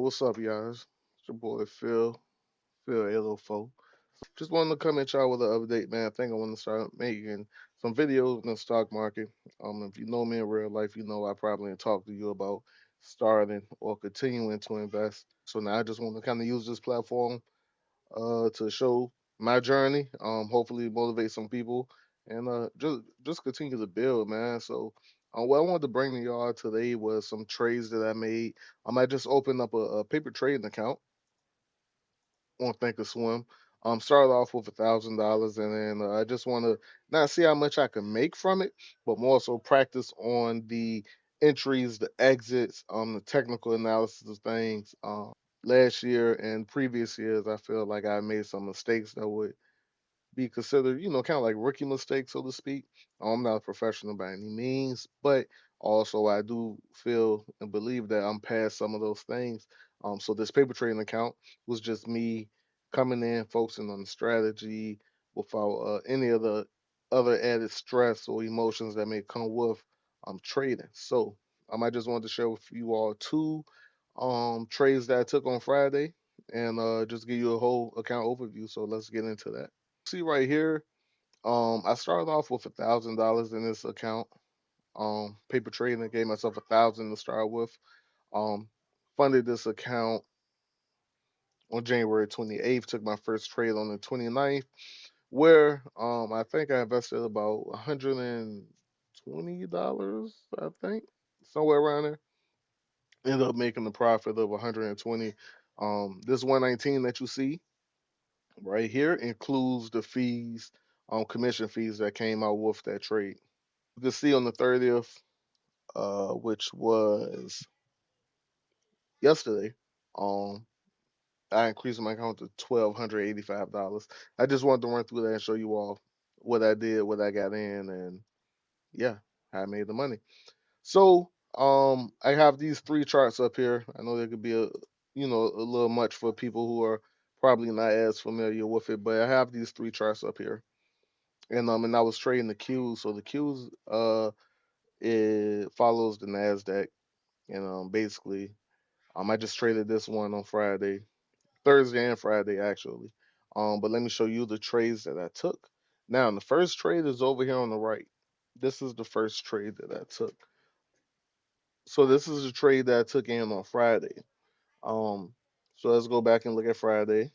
What's up, guys? It's your boy Phil 804. Just wanted to come at y'all with an update, man. I think I want to start making some videos in the stock market. If you know me in real life, you know I probably talk to you about starting or continuing to invest. So now I just want to kind of use this platform to show my journey. Hopefully motivate some people and just continue to build, man. So what I wanted to bring to y'all today was some trades that I made. I just opened up a paper trading account on Thinkorswim. Started off with $1,000, and then I just want to not see how much I can make from it, but more so practice on the entries, the exits, the technical analysis of things. Last year and previous years, I feel like I made some mistakes that would be considered, kind of like rookie mistakes, so to speak. I'm not a professional by any means, but also I do feel and believe that I'm past some of those things. So this paper trading account was just me coming in, focusing on the strategy without any of the other added stress or emotions that may come with trading. So I just wanted to share with you all two trades that I took on Friday and just give you a whole account overview. So let's get into that. See right here, I started off with $1,000 in this account. Paper trading, I gave myself 1,000 to start with. Um, Funded this account on January 28th. Took my first trade on the 29th, where I think I invested about $120. I think somewhere around there. Ended up making a profit of 120. This 119 that you see right here includes the fees, commission fees that came out with that trade. You can see on the 30th, which was yesterday, um, I increased my account to $1,285. I just wanted to run through that and show you all what I did, what I got in, and yeah, how I made the money. So, I have these three charts up here. I know there could be a little much for people who are probably not as familiar with it, but I have these three charts up here, and I was trading the Qs. So the Qs, it follows the Nasdaq, and basically, I just traded this one on Friday, Thursday and Friday actually. But let me show you the trades that I took. Now, the first trade is over here on the right. This is the first trade that I took. So this is a trade that I took in on Friday. Um, so let's go back and look at Friday.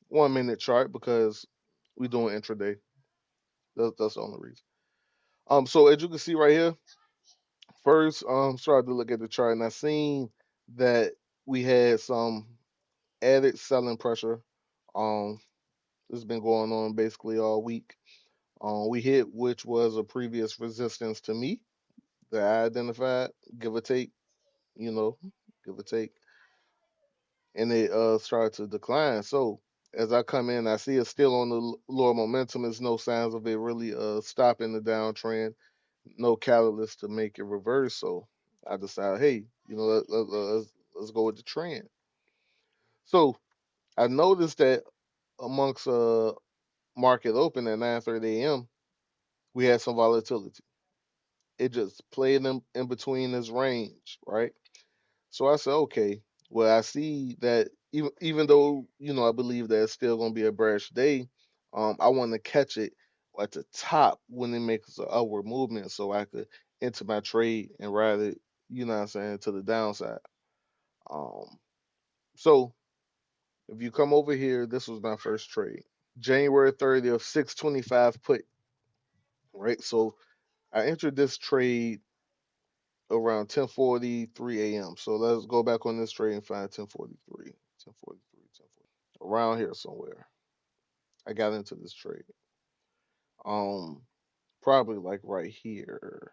1 minute chart because we're doing intraday. That's the only reason. So as you can see right here, first started to look at the chart and I seen that we had some added selling pressure. This has been going on basically all week. We hit which was a previous resistance to me that I identified, give or take, you know, give or take, and it started to decline. So as I come in, I see it's still on the lower momentum. There's no signs of it really stopping the downtrend, no catalyst to make it reverse. So I decided, hey, let's go with the trend. So I noticed that amongst market open at 9:30 a.m., we had some volatility. It just played in between this range, right? So I said, okay, well, I see that even though I believe that it's still gonna be a bearish day, I want to catch it at the top when it makes an upward movement, so I could enter my trade and ride it, what I'm saying, to the downside. Um, so if you come over here, this was my first trade, January 30th, 625 put, right? So I entered this trade around 10:43 a.m. So let's go back on this trade and find 10:43, 10:43, 10:43, around here somewhere. I got into this trade. Um, Probably like right here.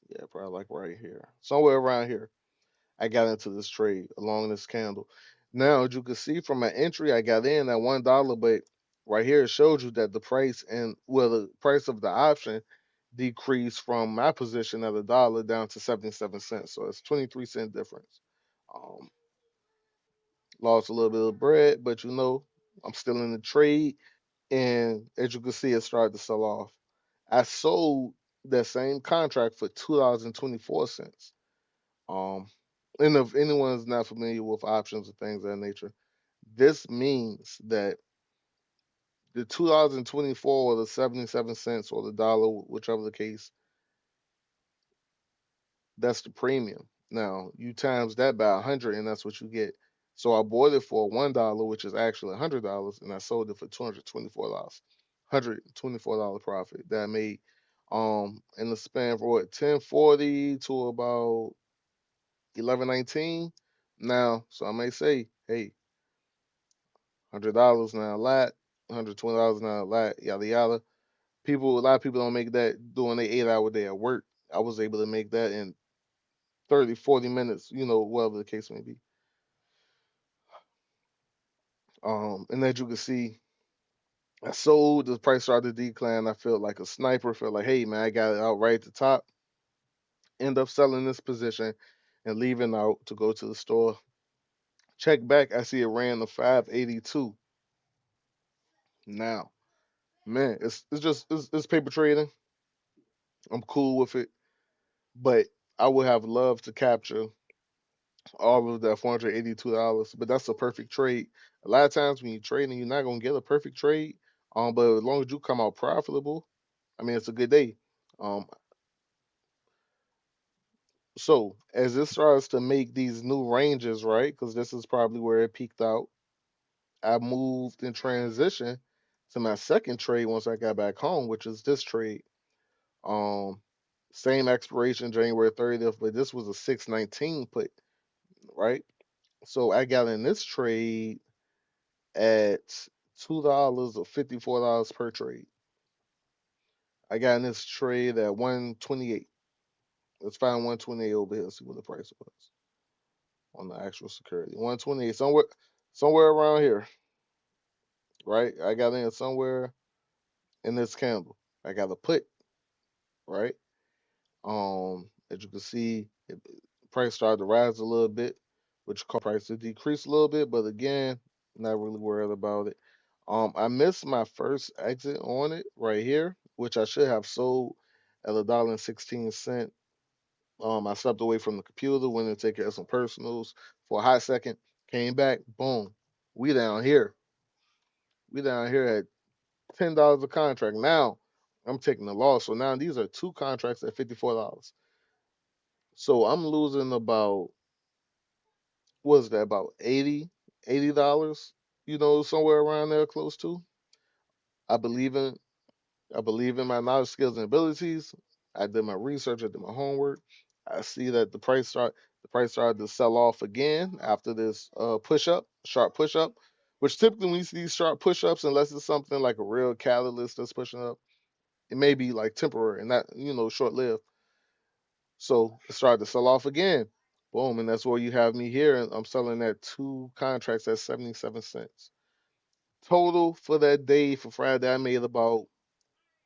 Yeah, probably like right here, somewhere around here. I got into this trade along this candle. Now, as you can see from my entry, I got in at $1, but right here it showed you that the price and well, the price of the option decreased from my position at $1 down to 77 cents. So it's 23-cent difference. Um, Lost a little bit of bread, but I'm still in the trade. And as you can see, it started to sell off. I sold that same contract for $2.24. Um, And if anyone's not familiar with options and things of that nature, this means that the $2.24 or the 77 cents or the dollar, whichever the case, that's the premium. Now you times that by 100, and that's what you get. So I bought it for $1, which is actually $100, and I sold it for $224. $124 profit that I made in the span for what 1040 to about 1119. Now, so I may say, hey, $100 now a lot, $120 now a lot, yada yada. A lot of people don't make that doing their 8 hour day at work. I was able to make that in 30, 40 minutes, whatever the case may be. And as you can see, I sold, the price started to decline. I felt like a sniper, felt like, hey man, I got it out right at the top. End up selling this position and leaving out to go to the store. Check back, I see it ran the 582. Now, man, it's paper trading. I'm cool with it, but I would have loved to capture all of that $482. But that's a perfect trade. A lot of times when you're trading, you're not gonna get a perfect trade. But as long as you come out profitable, I mean, it's a good day. Um, so as it starts to make these new ranges, right? Because this is probably where it peaked out. I moved in transition to my second trade once I got back home, which is this trade. Um, Same expiration January 30th, but this was a 619 put, right? So I got in this trade at $2 or $54 per trade. I got in this trade at 128. Let's find 128 over here. See what the price was on the actual security. 128, somewhere around here, right? I got in somewhere in this candle. I got a put, right? As you can see, price started to rise a little bit, which caused price to decrease a little bit. But again, not really worried about it. I missed my first exit on it right here, which I should have sold at $1.16. I stepped away from the computer, went to take care of some personals for a hot second, came back, boom, we down here. We down here at $10 a contract. Now I'm taking the loss. So now these are two contracts at $54. So I'm losing about, what is that, about $80, somewhere around there close to. I believe in I believe in my knowledge, skills, and abilities. I did my research, I did my homework. I see that the price started to sell off again after this push up, sharp push up, which typically when you see these sharp push ups, unless it's something like a real catalyst that's pushing up, it may be like temporary and not, short lived. So it started to sell off again. Boom, and that's where you have me here. And I'm selling that two contracts at 77 cents. Total for that day for Friday, I made about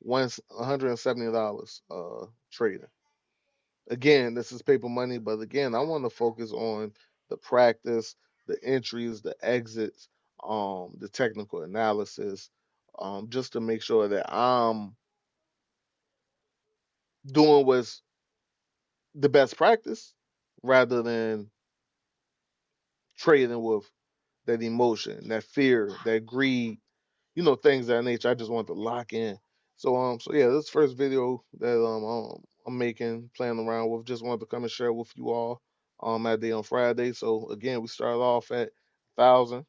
$170 trading. Again, this is paper money, but again, I want to focus on the practice, the entries, the exits, the technical analysis, just to make sure that I'm doing what's the best practice rather than trading with that emotion, that fear, that greed, things of that nature. I just want to lock in. So yeah, this first video that I'm making, playing around with, just wanted to come and share with you all that day on Friday. So again, we started off at $1,000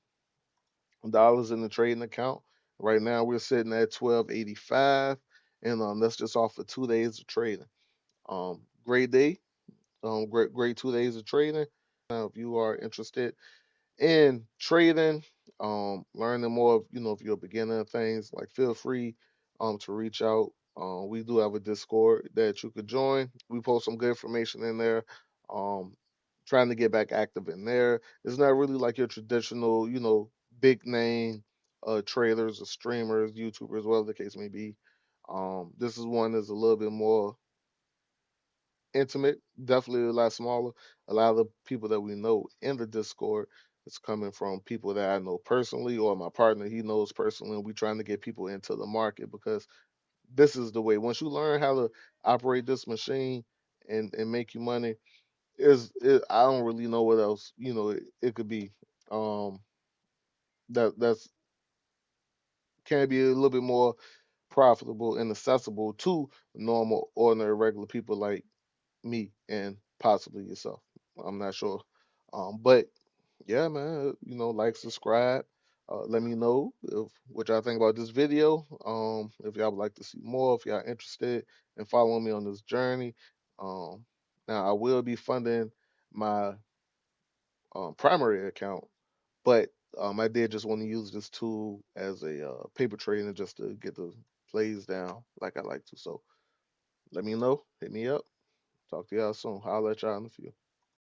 in the trading account. Right now we're sitting at 1285, and that's just off for 2 days of trading. Great day, great 2 days of trading. Now, if you are interested in trading, learning more, if you're a beginner in things, like feel free to reach out. We do have a Discord that you could join. We post some good information in there. Um, Trying to get back active in there. It's not really like your traditional, big name traders or streamers, YouTubers, whatever the case may be. This is one that's a little bit more intimate, definitely a lot smaller. A lot of the people that we know in the Discord is coming from people that I know personally, or my partner he knows personally. And we trying to get people into the market because this is the way. Once you learn how to operate this machine and make you money, I don't really know what else it could be. Um, that's can be a little bit more profitable and accessible to normal, ordinary, regular people like me and possibly yourself. I'm not sure. But yeah, man, like, subscribe. Let me know what y'all think about this video. If y'all would like to see more, if y'all interested in following me on this journey. Um, Now I will be funding my primary account, but I did just want to use this tool as a paper trader just to get the plays down like I like to. So let me know. Hit me up. Talk to y'all soon. I'll let y'all in the few.